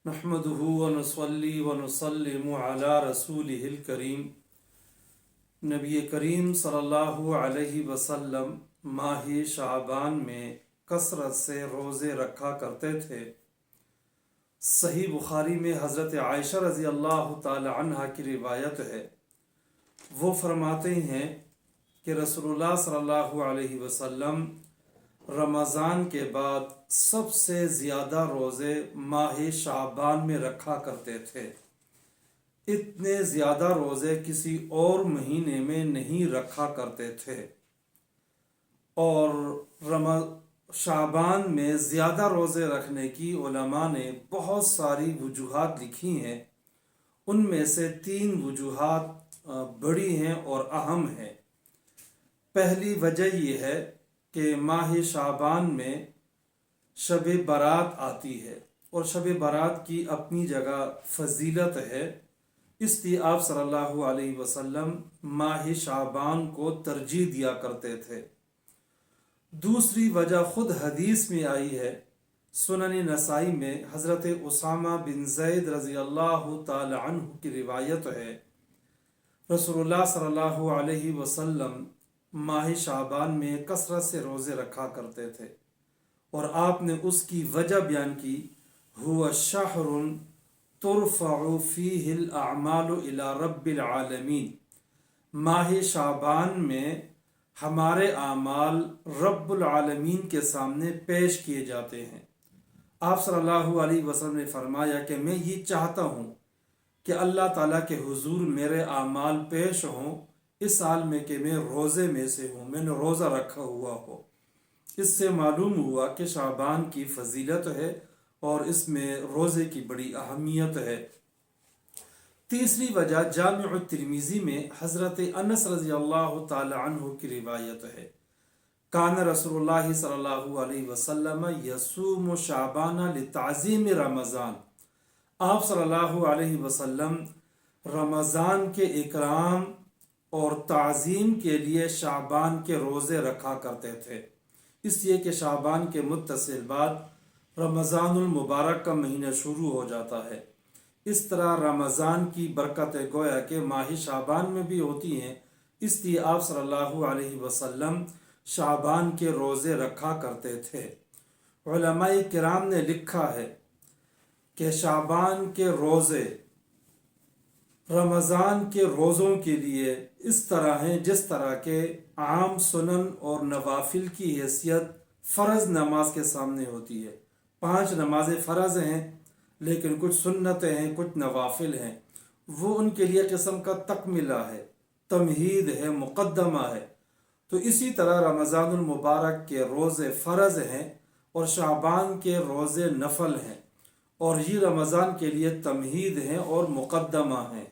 نحمده ونصلي ونسلم على رسوله الکریم۔ نبی کریم صلی اللہ علیہ وسلم ماہ شعبان میں کثرت سے روزے رکھا کرتے تھے۔ صحیح بخاری میں حضرت عائشہ رضی اللہ تعالی عنہ کی روایت ہے، وہ فرماتے ہیں کہ رسول اللہ صلی اللہ علیہ وسلم رمضان کے بعد سب سے زیادہ روزے ماہ شعبان میں رکھا کرتے تھے۔ اتنے زیادہ روزے کسی اور مہینے میں نہیں رکھا کرتے تھے، اور شعبان میں زیادہ روزے رکھنے کی علماء نے بہت ساری وجوہات لکھی ہیں۔ ان میں سے 3 وجوہات بڑی ہیں اور اہم ہیں۔ پہلی وجہ یہ ہے کہ ماہ شعبان میں شب برات آتی ہے، اور شب برات کی اپنی جگہ فضیلت ہے، اس لیے آپ صلی اللہ علیہ وسلم ماہ شعبان کو ترجیح دیا کرتے تھے۔ دوسری وجہ خود حدیث میں آئی ہے، سنن نسائی میں حضرت اسامہ بن زید رضی اللہ تعالی عنہ کی روایت ہے، رسول اللہ صلی اللہ علیہ وسلم ماہ شعبان میں کثرت سے روزے رکھا کرتے تھے، اور آپ نے اس کی وجہ بیان کی، هو شہر ترفع فیہ الاعمال الی رب العالمین۔ ماہ شعبان میں ہمارے اعمال رب العالمین کے سامنے پیش کیے جاتے ہیں۔ آپ صلی اللہ علیہ وسلم نے فرمایا کہ میں یہ چاہتا ہوں کہ اللہ تعالیٰ کے حضور میرے اعمال پیش ہوں اس سال میں کہ میں روزے میں سے ہوں، میں نے روزہ رکھا ہوا ہو۔ اس سے معلوم ہوا کہ شعبان کی فضیلت ہے اور اس میں روزے کی بڑی اہمیت ہے۔ تیسری وجہ جامع الترمذی میں حضرت انس رضی اللہ تعالی عنہ کی روایت ہے، کان رسول اللہ صلی اللہ علیہ وسلم یصوم شعبان لتعظیم رمضان۔ آپ صلی اللہ علیہ وسلم رمضان کے اکرام اور تعظیم کے لیے شعبان کے روزے رکھا کرتے تھے، اس لیے کہ شعبان کے متصل بعد رمضان المبارک کا مہینہ شروع ہو جاتا ہے۔ اس طرح رمضان کی برکتیں گویا کہ ماہ شعبان میں بھی ہوتی ہیں، اس لیے آپ صلی اللہ علیہ وسلم شعبان کے روزے رکھا کرتے تھے۔ علماء کرام نے لکھا ہے کہ شعبان کے روزے رمضان کے روزوں کے لیے اس طرح ہیں جس طرح کے عام سنن اور نوافل کی حیثیت فرض نماز کے سامنے ہوتی ہے۔ 5 نمازیں فرض ہیں، لیکن کچھ سنتیں ہیں، کچھ نوافل ہیں، وہ ان کے لیے قسم کا تکملہ ہے، تمہید ہے، مقدمہ ہے۔ تو اسی طرح رمضان المبارک کے روزے فرض ہیں اور شعبان کے روزے نفل ہیں، اور یہ رمضان کے لیے تمہید ہیں اور مقدمہ ہیں۔